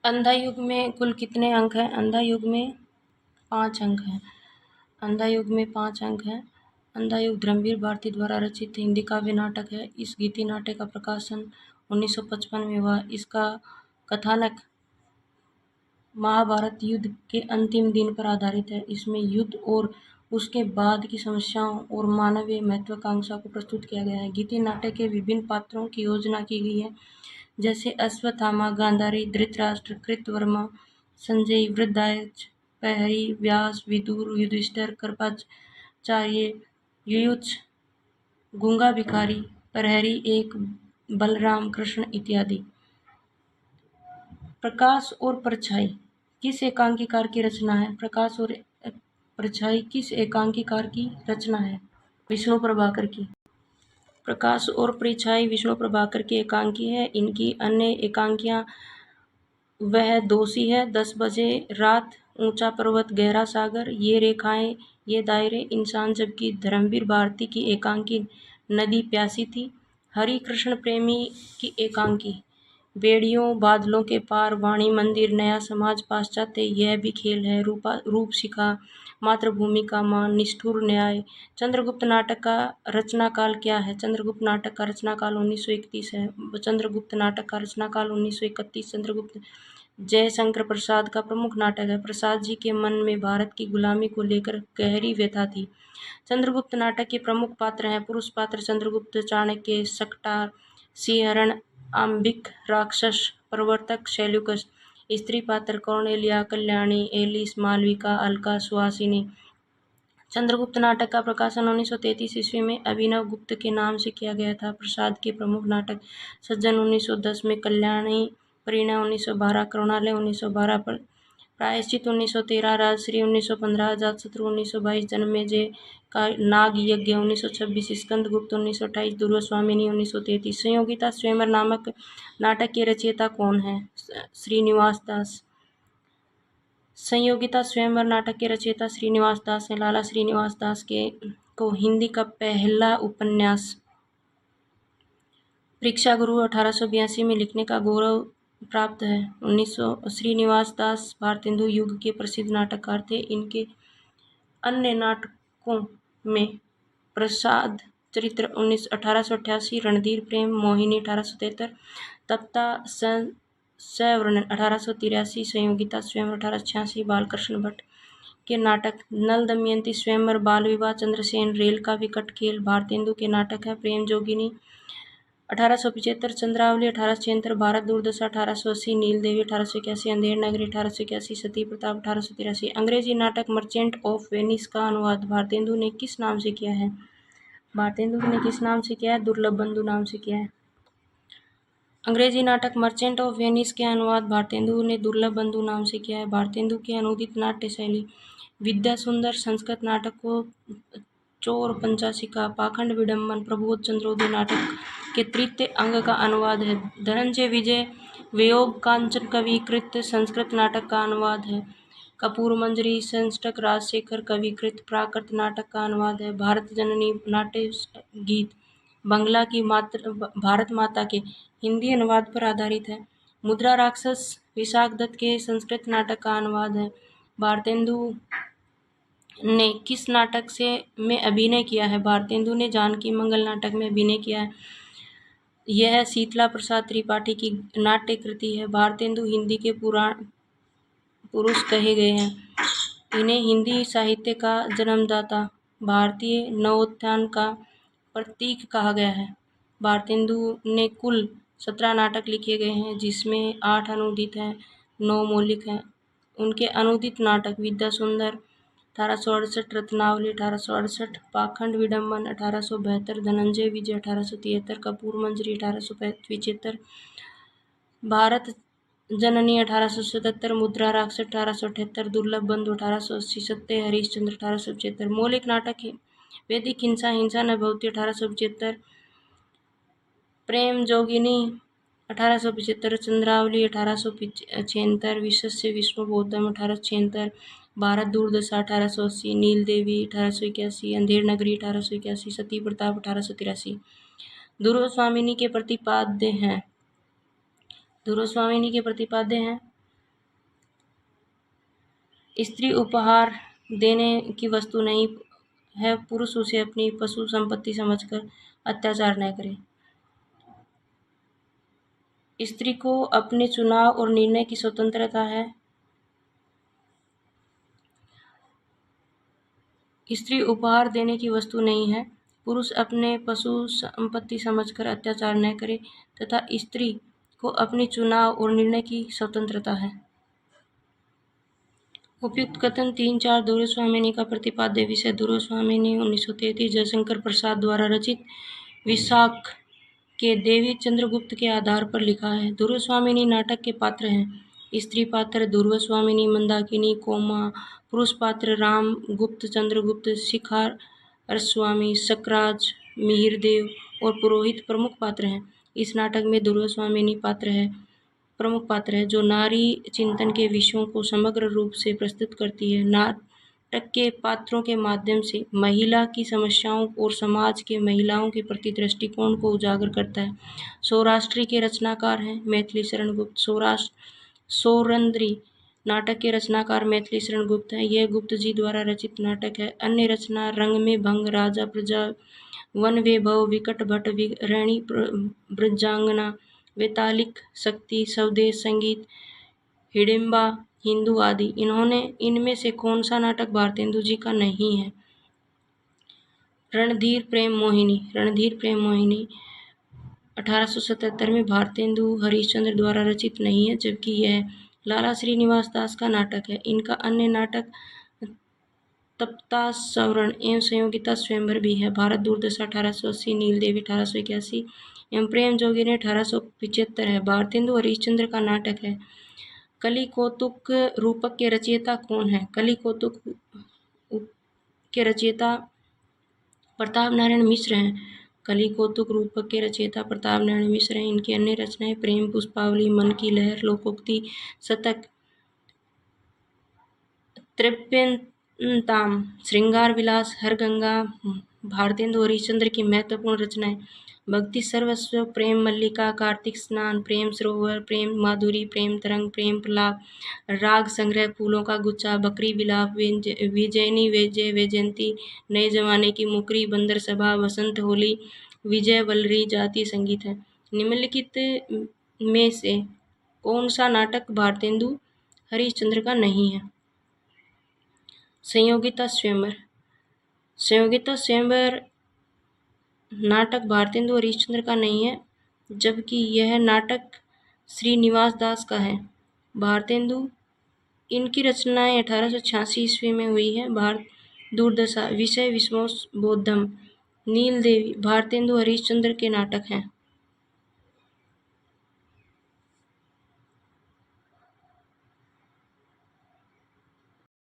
अंधा युग में कुल कितने अंक हैं? अंधा युग में 5 अंक हैं। अंधा युग में 5 अंक हैं। अंधा युग धर्मवीर भारती द्वारा रचित हिंदी काव्य नाटक है। इस गीति नाटक का प्रकाशन 1955 में हुआ। इसका कथानक महाभारत युद्ध के अंतिम दिन पर आधारित है। इसमें युद्ध और उसके बाद की समस्याओं और मानवीय महत्वाकांक्षा को प्रस्तुत किया गया है। गीति नाटक के विभिन्न पात्रों की योजना की गई है, जैसे अश्वत्थामा, गांधारी, धृतराष्ट्र, कृतवर्मा, संजय, वृद्धराज, प्रहरी, व्यास, विदुर, युधिष्ठिर, कृपाचार्य, युयुत्स, गूंगा भिखारी, प्रहरी एक, बलराम, कृष्ण इत्यादि। प्रकाश और परछाई किस एकांकीकार की रचना है? प्रकाश और परछाई किस एकांकीकार की रचना है? विष्णु प्रभाकर की। प्रकाश और परछाई विष्णु प्रभाकर की एकांकी है। इनकी अन्य एकांकियां वह दोषी है, 10 बजे रात, ऊंचा पर्वत, गहरा सागर, ये रेखाएं, ये दायरे, इंसान, जबकि धर्मवीर भारती की एकांकी नदी प्यासी थी। हरि कृष्ण प्रेमी की एकांकी बेड़ियों, बादलों के पार, वाणी मंदिर, नया समाज, पाश्चात्य, यह भी खेल है, रूप शिखा, मातृभूमि का मान, निष्ठुर न्याय। चंद्रगुप्त नाटक का रचनाकाल क्या है? चंद्रगुप्त नाटक का रचनाकाल 1931 है। चंद्रगुप्त नाटक का रचनाकाल 1931। चंद्रगुप्त जयशंकर प्रसाद का प्रमुख नाटक है। प्रसाद जी के मन में भारत की गुलामी को लेकर गहरी व्यथा थी। चंद्रगुप्त नाटक के प्रमुख पात्र हैं। पुरुष पात्र चाणक्य, शकटार, सिंहरण, आंबिक, राक्षस, प्रवर्तक, शैल्यूकस। स्त्री पात्र कौरनेलिया, कल्याणी, एलिस, मालविका, अलका, सुहासिनी। चंद्रगुप्त नाटक का प्रकाशन 1933 ईस्वी में अभिनव गुप्त के नाम से किया गया था। प्रसाद के प्रमुख नाटक सज्जन 1910 में, कल्याणी, परिणय 1912, करुणालय 1912, प्रायश्चित 1913, राजश्री 1915, अजातशत्रु 1922, जन्मेजय का नाग यज्ञ 1926, स्कंदगुप्त 1928, दुर्वास्वामिनी 1933। संयोगिता स्वयंवर नामक नाटक के रचयिता कौन है? श्रीनिवास दास। संयोगिता स्वयंवर नाटक के रचयिता श्रीनिवास दास हैं। लाला श्रीनिवास दास को हिंदी का पहला उपन्यास परीक्षा गुरु 1882 में लिखने का गौरव प्राप्त है। 1900 श्रीनिवास दास भारतेंदु युग के प्रसिद्ध नाटककार थे। इनके अन्य नाटकों में प्रसाद चरित्र 1888, रणधीर प्रेम, मोहिनी 1873, तप्ता सवर्णन 1883, संयोगिता स्वयंवर 1886, बालकृष्ण भट्ट के नाटक नल दमयंती, स्वयंवर, बाल विवाह, चंद्रसेन, रेल का विकट खेल भारतेंदु के नाटक है। प्रेम जोगिनी 1875, चंद्रावली 1876, भारत दुर्दशा 1880, नील देवी 1881, अंधेर नगरी 1881, सती प्रताप 1883। अंग्रेजी नाटक मर्चेंट ऑफ वेनिस का अनुवाद भारतेंदु ने किस नाम से किया है? भारतेंदु ने किस नाम से किया है? दुर्लभ बंधु नाम से किया है। अंग्रेजी नाटक मर्चेंट ऑफ वेनिस के अनुवाद भारतेंदु ने दुर्लभ बंधु नाम से किया है। भारतेंदु की अनुदित नाट्य शैली विद्या सुंदर, संस्कृत नाटक को चोर पंचाशिका, पाखंड विडंबन, प्रबोध चंद्रोदय नाटक के तृतीय अंग का अनुवाद है। धनंजय विजय वियोग कांचन कविकृत संस्कृत नाटक का अनुवाद है। कपूर मंजरी संष्टक राजशेखर कविकृत प्राकृत नाटक का अनुवाद है। भारत जननी नाट्य गीत बंगला की भारत माता के हिंदी अनुवाद पर आधारित है। मुद्रा राक्षस विशाख दत्त के संस्कृत नाटक का अनुवाद है। भारतेंदु ने किस नाटक में अभिनय किया है? भारतेंदु ने जानकी मंगल नाटक में अभिनय किया है। यह शीतला प्रसाद त्रिपाठी की नाट्य कृति है। भारतेंदु हिंदी के पुरुष कहे गए हैं। इन्हें हिंदी साहित्य का जन्मदाता, भारतीय नवोत्थान का प्रतीक कहा गया है। भारतेंदु ने कुल 17 नाटक लिखे गए हैं, जिसमें 8 अनुदित हैं, 9 मौलिक हैं। उनके अनुदित नाटक विद्या सुंदर 1868, रत्नावली 1868, पाखंड विडंबन 1872, धनंजय विजय 1873, कपूर मंजरी 1875, भारत जननी 1877, मुद्रा राक्षस 1878, दुर्लभ बंधु 1880, सत्य हरिश्चंद्र 1875। मौलिक नाटक है वैदिक हिंसा न भवती 1875, प्रेम जोगिनी 1875, चंद्रावली 1876, विश्वस्य विष्णु बौद्धम 1876, भारत दुर्दशा 1880, नील देवी 1881, अंधेर नगरी 1881, सती प्रताप 1883। दुर्वास्वामिनी के प्रतिपाद्य हैं। स्त्री उपहार देने की वस्तु नहीं है, पुरुष उसे अपनी पशु संपत्ति समझकर अत्याचार न करे। स्त्री को अपने चुनाव और निर्णय की स्वतंत्रता है। स्त्री उपहार देने की वस्तु नहीं है, पुरुष अपने पशु संपत्ति समझकर अत्याचार न करे तथा स्त्री को अपनी चुनाव और निर्णय की स्वतंत्रता है। उपयुक्त कथन 3-4 दुर्गस्वामिनी का प्रतिपाद्य विषय। दुर्गस्वामिनी 1933 जयशंकर प्रसाद द्वारा रचित विशाख के देवी चंद्रगुप्त के आधार पर लिखा है। दुर्गस्वामिनी नाटक के पात्र हैं। स्त्री पात्र दुर्गस्वामिनी, मंदाकिनी, कोमा। पुरुष पात्र राम, गुप्त, चंद्रगुप्त, शिखारस्वामी, सकराज, मिहिरदेव और पुरोहित प्रमुख पात्र हैं। इस नाटक में दुर्गस्वामिनी प्रमुख पात्र है, जो नारी चिंतन के विषयों को समग्र रूप से प्रस्तुत करती है। नाटक के पात्रों के माध्यम से महिला की समस्याओं और समाज के महिलाओं के प्रति दृष्टिकोण को उजागर करता है। सौराष्ट्री के रचनाकार हैं मैथिली शरण गुप्त। सौरंद्री नाटक के रचनाकार मैथिली शरण गुप्त हैं। यह गुप्त जी द्वारा रचित नाटक है। अन्य रचना रंग में भंग, राजा प्रजा, वन वैभव, विकट भट, रैणी ब्रजांगना, वैतालिक शक्ति, स्वदेश संगीत, हिडिंबा, हिंदू आदि। इनमें से कौन सा नाटक भारतेंदु जी का नहीं है? रणधीर प्रेम मोहिनी 1877 में भारतेंदु हरिश्चंद्र द्वारा रचित नहीं है, जबकि यह लाला श्रीनिवास दास का नाटक है। इनका अन्य नाटक तप्ता सवर्ण एवं संयोगिता स्वयंवर भी है। भारत दुर्दशा 1880, नीलदेवी 1881 एवं प्रेम जोगिनी 1875 है। भारतेंदु हरिश्चंद्र का नाटक है। कलि कौतुक रूपक के रचयिता कौन है? कलि कौतुक के रचयिता प्रताप नारायण मिश्र हैं। कलि कौतुक रूपक के रचयिता प्रताप नारायण मिश्र हैं। इनकी अन्य रचनाएं प्रेम पुष्पावली, मन की लहर, लोकोक्ति शतक, तृप्यंताम, श्रृंगार विलास, हरगंगा। भारतेंदु हरिश्चंद्र की महत्वपूर्ण रचनाएं भक्ति सर्वस्व, प्रेम मल्लिका, कार्तिक स्नान, प्रेम सरोवर, प्रेम माधुरी, प्रेम तरंग, प्रेम प्रलाप, राग संग्रह, फूलों का गुच्छा, बकरी विलाप, विजयनी वैजयंती, नए जमाने की मुकरी, बंदर सभा, वसंत होली, विजय वल्लरी जाति संगीत है। निम्नलिखित में से कौन सा नाटक भारतेंदु हरिश्चंद्र का नहीं है? संयोगिता स्वयंवर नाटक भारतेंदु हरिश्चंद्र का नहीं है, जबकि यह नाटक श्रीनिवास दास का है। भारतेंदु इनकी रचनाएं 1886 ईस्वी में हुई है। भारत दुर्दशा, विषय विश्वोस बोधम, नील देवी भारतेंदु हरिश्चंद्र के नाटक हैं।